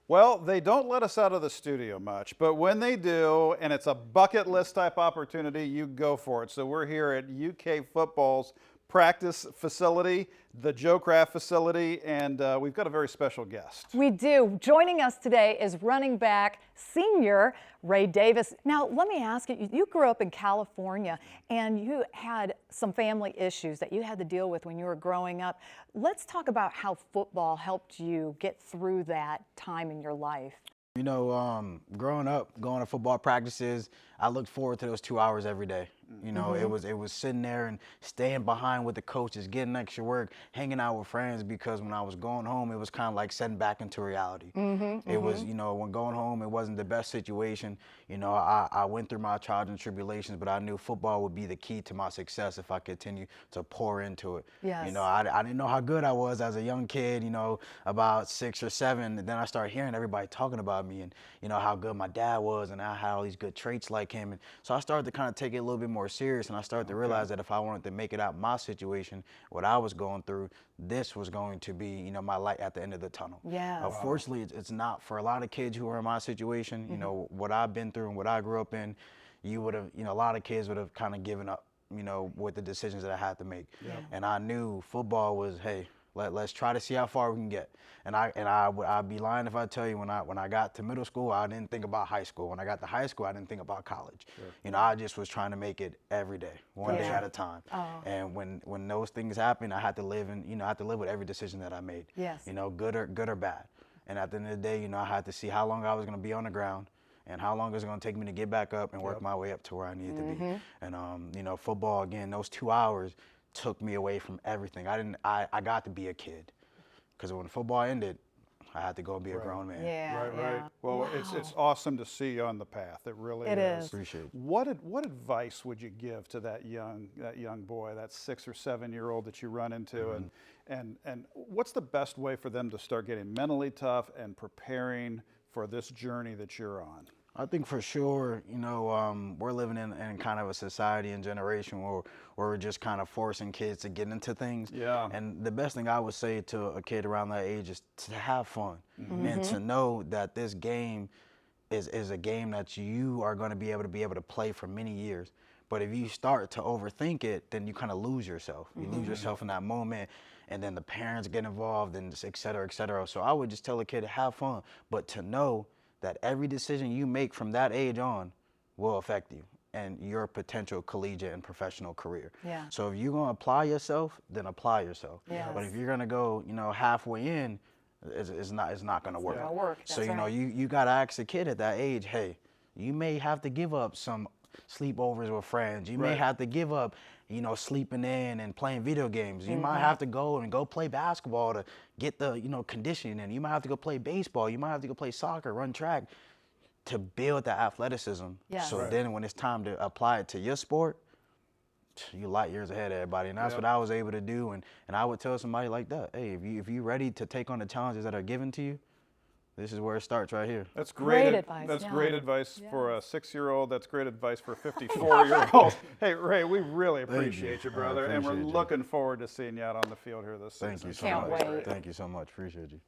Well, they don't let us out of the studio much, but when they do, and it's a bucket list type opportunity, you go for it. So we're here at UK football's practice facility, the Joe Kraft facility, and we've got a very special guest. We do. Joining us today is running back senior Ray Davis. Now, let me ask you, you grew up in California and you had some family issues that you had to deal with when you were growing up. Let's talk about how football helped you get through that time in your life. You know, growing up, going to football practices, I looked forward to those 2 hours every day. You know, it was sitting there and staying behind with the coaches, getting extra work, hanging out with friends, because when I was going home, it was kind of like setting back into reality. It was, you know, when going home, it wasn't the best situation. You know, I went through my trials and tribulations, but I knew football would be the key to my success if I continue to pour into it. Yes. You know, I didn't know how good I was as a young kid, you know, about 6 or 7. And then I started hearing everybody talking about me and, you know, how good my dad was and I had all these good traits like him. And so I started to kind of take it a little bit more serious, and I started to realize that if I wanted to make it out my situation, what I was going through, this was going to be, you know, my light at the end of the tunnel. Yes. Unfortunately, it's not for a lot of kids who are in my situation. You know, what I've been through and what I grew up in, you would have, you know, a lot of kids would have kind of given up, you know, with the decisions that I had to make. And I knew football was, hey, let's try to see how far we can get. And I'd be lying if I tell you when I got to middle school, I didn't think about high school. When I got to high school, I didn't think about college. You know, I just was trying to make it every day, one day at a time. And when those things happened, I had to live in, you know, I had to live with every decision that I made. Yes. You know, good or bad. And at the end of the day, you know, I had to see how long I was going to be on the ground and how long it was going to take me to get back up and work my way up to where I needed to be. And you know, football, again, those 2 hours took me away from everything. I got to be a kid, because when football ended, I had to go be a grown man. Right. Well, it's awesome to see you on the path. It really is. Appreciate it. What advice would you give to that young boy, that 6 or 7-year-old that you run into, and what's the best way for them to start getting mentally tough and preparing for this journey that you're on? I think for sure, you know, we're living in kind of a society and generation where we're just kind of forcing kids to get into things. Yeah. And the best thing I would say to a kid around that age is to have fun and to know that this game is a game that you are going to be able to play for many years. But if you start to overthink it, then you kind of lose yourself. You lose yourself in that moment, and then the parents get involved, and et cetera, et cetera. So I would just tell a kid to have fun, but to know that every decision you make from that age on will affect you and your potential collegiate and professional career. Yeah. So if you're going to apply yourself, then apply yourself. Yes. But if you're going to go, you know, halfway in, it's not going to work. It's gonna work. So, That's you know, right. you got to ask a kid at that age, hey, you may have to give up some sleepovers with friends. You may have to give up, you know, sleeping in and playing video games. You might have to go play basketball to get the, you know, conditioning in. You might have to go play baseball. You might have to go play soccer, run track to build that athleticism. Yes. So then when it's time to apply it to your sport, you light years ahead of everybody. And that's what I was able to do. And I would tell somebody like that, hey, if you're ready to take on the challenges that are given to you, this is where it starts right here. That's Great great. advice, That's yeah. great advice for a 6-year-old. That's great advice for a 54-year-old. Hey, Ray, we really appreciate you, brother, and we're appreciate you. looking forward to seeing you out on the field here this season. Thank you so Can't much. wait. Thank you so much. Appreciate you.